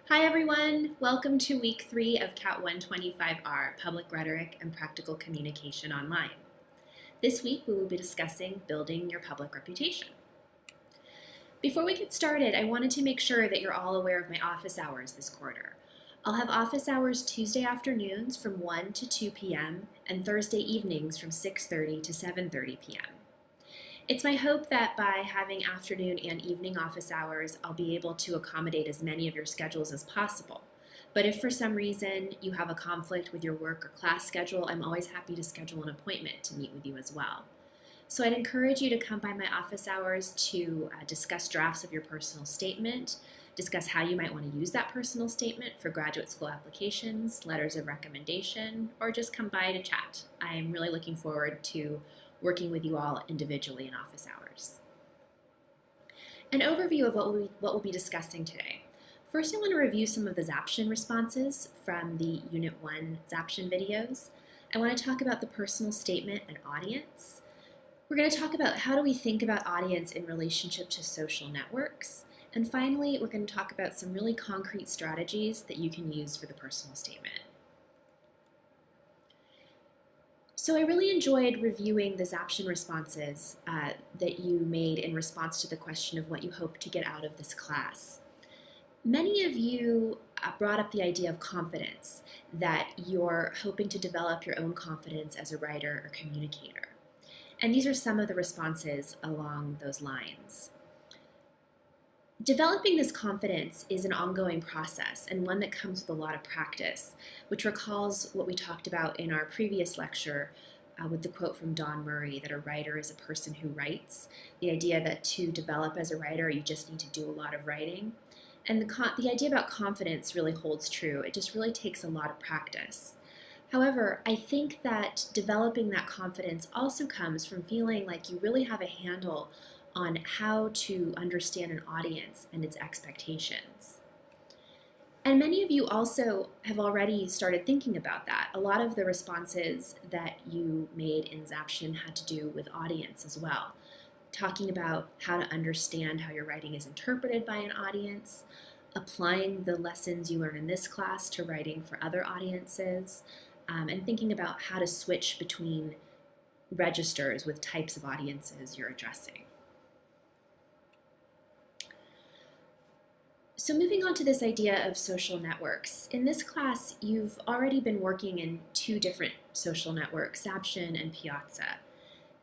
Hi everyone, welcome to week 3 of CAT125R, Public Rhetoric and Practical Communication Online. This week we will be discussing building your public reputation. Before we get started, I wanted to make sure that you're all aware of my office hours this quarter. I'll have office hours Tuesday afternoons from 1 to 2 p.m. and Thursday evenings from 6:30 to 7:30 p.m. It's my hope that by having afternoon and evening office hours, I'll be able to accommodate as many of your schedules as possible. But if for some reason you have a conflict with your work or class schedule, I'm always happy to schedule an appointment to meet with you as well. So I'd encourage you to come by my office hours to discuss drafts of your personal statement, discuss how you might want to use that personal statement for graduate school applications, letters of recommendation, or just come by to chat. I'm really looking forward to working with you all individually in office hours. An overview of what we'll be discussing today. First, I want to review some of the Zaption responses from the Unit 1 Zaption videos. I want to talk about the personal statement and audience. We're going to talk about how do we think about audience in relationship to social networks. And finally, we're going to talk about some really concrete strategies that you can use for the personal statement. So I really enjoyed reviewing the Zaption responses that you made in response to the question of what you hope to get out of this class. Many of you brought up the idea of confidence, that you're hoping to develop your own confidence as a writer or communicator. And these are some of the responses along those lines. Developing this confidence is an ongoing process and one that comes with a lot of practice, which recalls what we talked about in our previous lecture with the quote from Don Murray that a writer is a person who writes, the idea that to develop as a writer you just need to do a lot of writing. And the idea about confidence really holds true. It just really takes a lot of practice. However, I think that developing that confidence also comes from feeling like you really have a handle on how to understand an audience and its expectations. And many of you also have already started thinking about that. A lot of the responses that you made in Zaption had to do with audience as well, talking about how to understand how your writing is interpreted by an audience, applying the lessons you learn in this class to writing for other audiences, and thinking about how to switch between registers with types of audiences you're addressing. So moving on to this idea of social networks. In this class, you've already been working in two different social networks, Zaption and Piazza.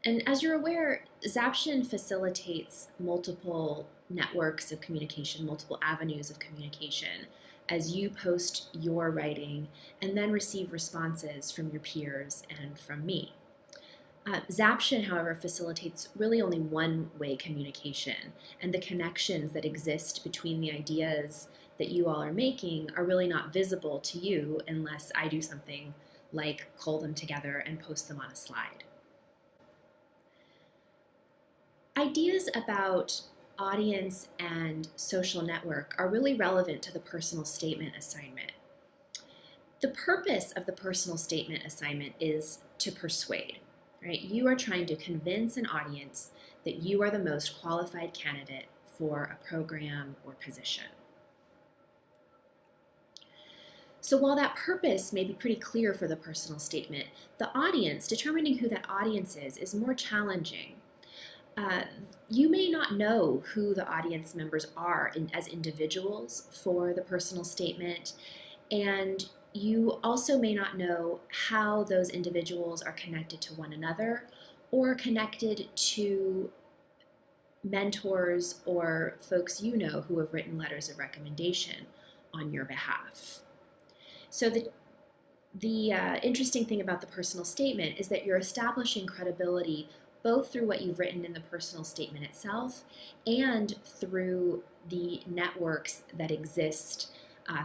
And as you're aware, Zaption facilitates multiple networks of communication, multiple avenues of communication, as you post your writing and then receive responses from your peers and from me. Zaption, however, facilitates really only one-way communication, and the connections that exist between the ideas that you all are making are really not visible to you unless I do something like cull them together and post them on a slide. Ideas about audience and social network are really relevant to the personal statement assignment. The purpose of the personal statement assignment is to persuade. Right? You are trying to convince an audience that you are the most qualified candidate for a program or position. So while that purpose may be pretty clear for the personal statement, the audience, determining who that audience is more challenging. You may not know who the audience members are as individuals for the personal statement, and you also may not know how those individuals are connected to one another or connected to mentors or folks you know who have written letters of recommendation on your behalf. So the interesting thing about the personal statement is that you're establishing credibility both through what you've written in the personal statement itself and through the networks that exist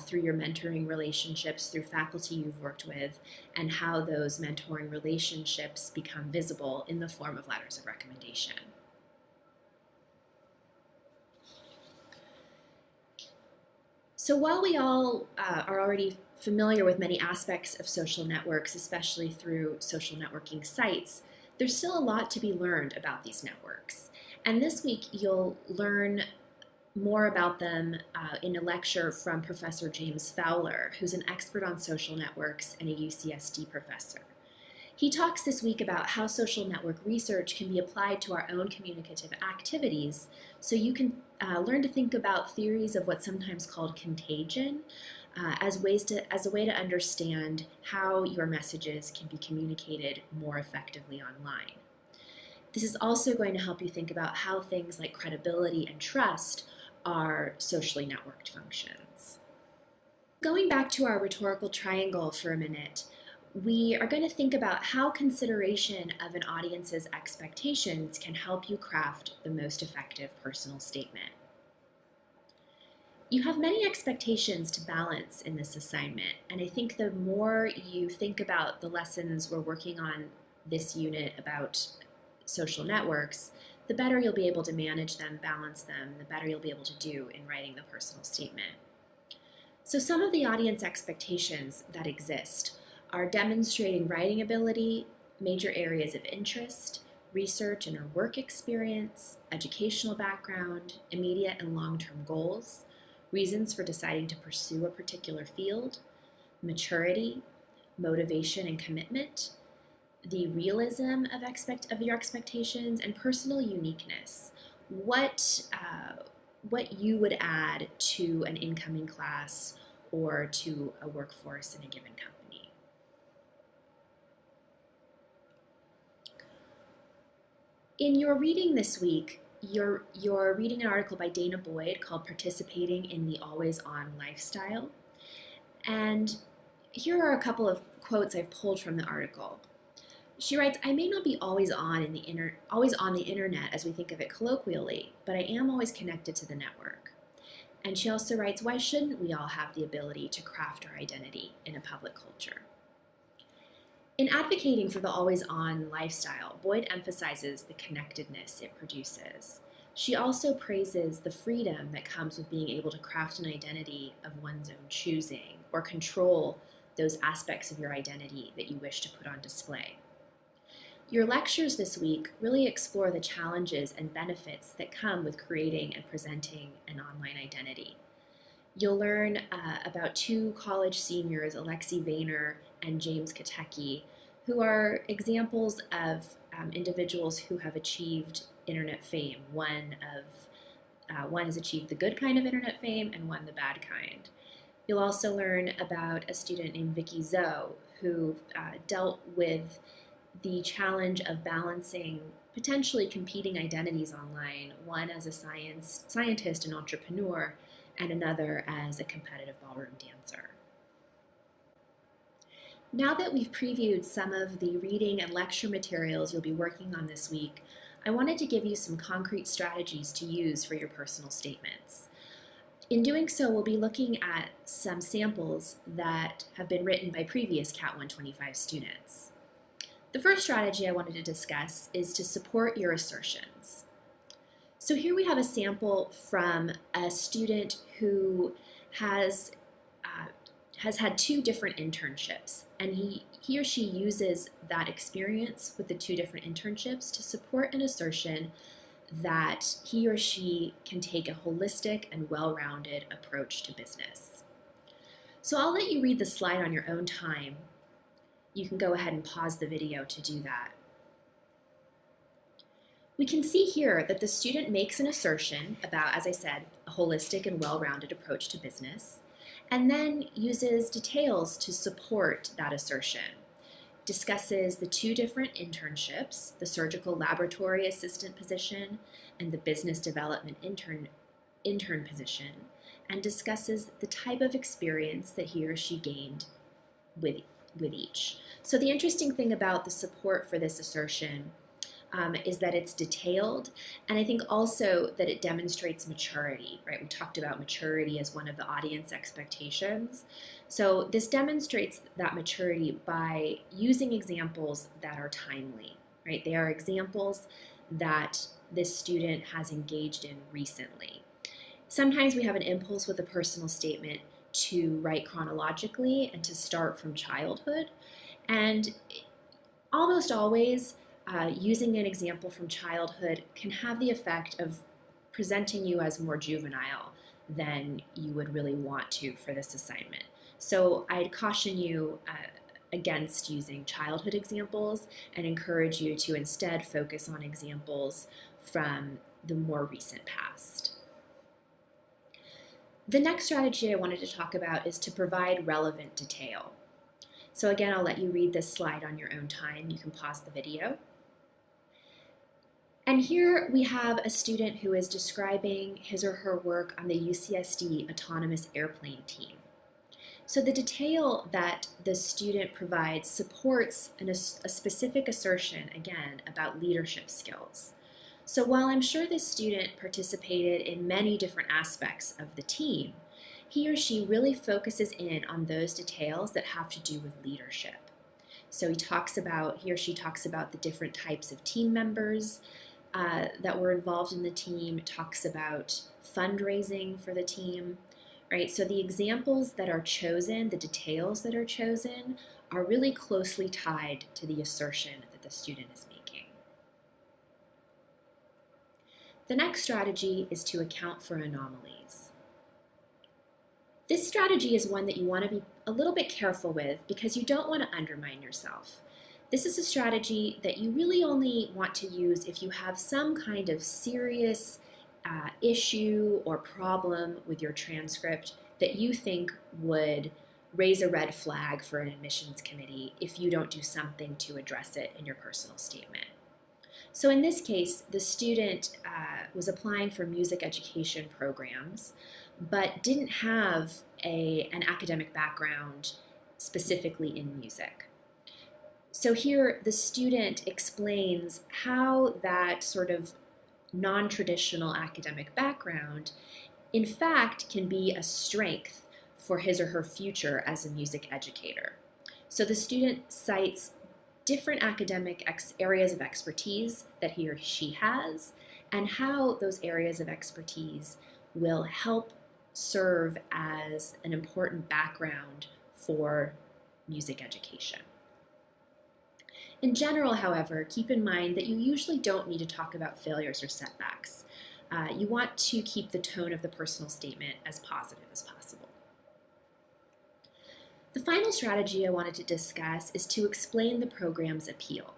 through your mentoring relationships, through faculty you've worked with, and how those mentoring relationships become visible in the form of letters of recommendation. So while we all are already familiar with many aspects of social networks, especially through social networking sites, there's still a lot to be learned about these networks. And this week you'll learn more about them in a lecture from Professor James Fowler, who's an expert on social networks and a UCSD professor. He talks this week about how social network research can be applied to our own communicative activities, so you can learn to think about theories of what's sometimes called contagion as a way to understand how your messages can be communicated more effectively online. This is also going to help you think about how things like credibility and trust are socially networked functions. Going back to our rhetorical triangle for a minute, we are going to think about how consideration of an audience's expectations can help you craft the most effective personal statement. You have many expectations to balance in this assignment, and I think the more you think about the lessons we're working on this unit about social networks, the better you'll be able to manage them, balance them, the better you'll be able to do in writing the personal statement. So some of the audience expectations that exist are demonstrating writing ability, major areas of interest, research and or work experience, educational background, immediate and long-term goals, reasons for deciding to pursue a particular field, maturity, motivation and commitment, the realism of your expectations, and personal uniqueness. What you would add to an incoming class or to a workforce in a given company. In your reading this week, you're reading an article by Dana Boyd called Participating in the Always On Lifestyle. And here are a couple of quotes I've pulled from the article. She writes, "I may not be always on the internet as we think of it colloquially, but I am always connected to the network." And she also writes, "Why shouldn't we all have the ability to craft our identity in a public culture?" In advocating for the always-on lifestyle, Boyd emphasizes the connectedness it produces. She also praises the freedom that comes with being able to craft an identity of one's own choosing or control those aspects of your identity that you wish to put on display. Your lectures this week really explore the challenges and benefits that come with creating and presenting an online identity. You'll learn about two college seniors, Alexi Vayner and James Katecki, who are examples of individuals who have achieved internet fame. One has achieved the good kind of internet fame and one the bad kind. You'll also learn about a student named Vicky Zoe, who dealt with the challenge of balancing potentially competing identities online, one as a scientist and entrepreneur, and another as a competitive ballroom dancer. Now that we've previewed some of the reading and lecture materials you'll be working on this week, I wanted to give you some concrete strategies to use for your personal statements. In doing so, we'll be looking at some samples that have been written by previous CAT125 students. The first strategy I wanted to discuss is to support your assertions. So here we have a sample from a student who has had two different internships, and he or she uses that experience with the two different internships to support an assertion that he or she can take a holistic and well-rounded approach to business. So I'll let you read the slide on your own time. You can go ahead and pause the video to do that. We can see here that the student makes an assertion about, as I said, a holistic and well-rounded approach to business, and then uses details to support that assertion. Discusses the two different internships, the surgical laboratory assistant position and the business development intern position, and discusses the type of experience that he or she gained with each. So the interesting thing about the support for this assertion is that it's detailed, and I think also that it demonstrates maturity, right? We talked about maturity as one of the audience expectations. So this demonstrates that maturity by using examples that are timely, right? They are examples that this student has engaged in recently. Sometimes we have an impulse with a personal statement to write chronologically and to start from childhood, and almost always using an example from childhood can have the effect of presenting you as more juvenile than you would really want to for this assignment. So I'd caution you against using childhood examples and encourage you to instead focus on examples from the more recent past. The next strategy I wanted to talk about is to provide relevant detail. So again, I'll let you read this slide on your own time. You can pause the video. And here we have a student who is describing his or her work on the UCSD autonomous airplane team. So the detail that the student provides supports a specific assertion, again, about leadership skills. So while I'm sure this student participated in many different aspects of the team, he or she really focuses in on those details that have to do with leadership. So he or she talks about the different types of team members that were involved in the team, talks about fundraising for the team, right? So the examples that are chosen, the details that are chosen, are really closely tied to the assertion that the student is making. The next strategy is to account for anomalies. This strategy is one that you want to be a little bit careful with because you don't want to undermine yourself. This is a strategy that you really only want to use if you have some kind of serious issue or problem with your transcript that you think would raise a red flag for an admissions committee if you don't do something to address it in your personal statement. So in this case, the student was applying for music education programs, but didn't have an academic background specifically in music. So here the student explains how that sort of non-traditional academic background in fact can be a strength for his or her future as a music educator. So the student cites different academic areas of expertise that he or she has and how those areas of expertise will help serve as an important background for music education. In general, however, keep in mind that you usually don't need to talk about failures or setbacks. You want to keep the tone of the personal statement as positive as possible. The final strategy I wanted to discuss is to explain the program's appeal.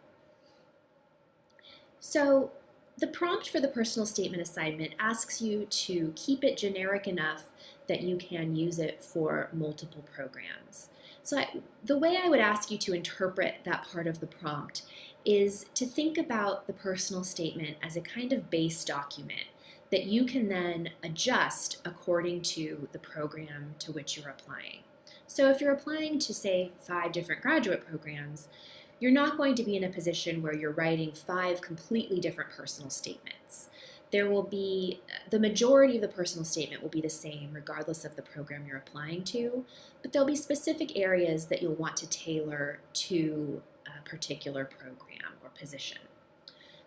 So the prompt for the personal statement assignment asks you to keep it generic enough that you can use it for multiple programs. So the way I would ask you to interpret that part of the prompt is to think about the personal statement as a kind of base document that you can then adjust according to the program to which you're applying. So if you're applying to, say, 5 different graduate programs, you're not going to be in a position where you're writing 5 completely different personal statements. There will be, the majority of the personal statement will be the same regardless of the program you're applying to, but there'll be specific areas that you'll want to tailor to a particular program or position.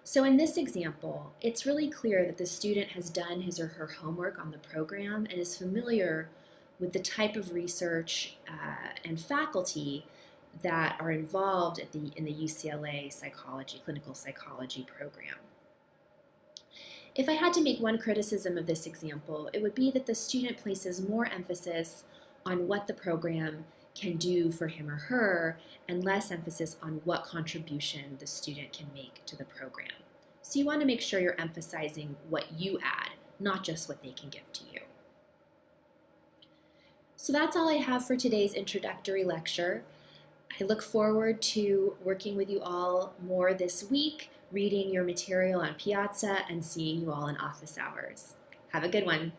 So in this example, it's really clear that the student has done his or her homework on the program and is familiar with the type of research and faculty that are involved in the UCLA clinical psychology program. If I had to make one criticism of this example, it would be that the student places more emphasis on what the program can do for him or her and less emphasis on what contribution the student can make to the program. So you want to make sure you're emphasizing what you add, not just what they can give to you. So that's all I have for today's introductory lecture. I look forward to working with you all more this week, reading your material on Piazza, and seeing you all in office hours. Have a good one.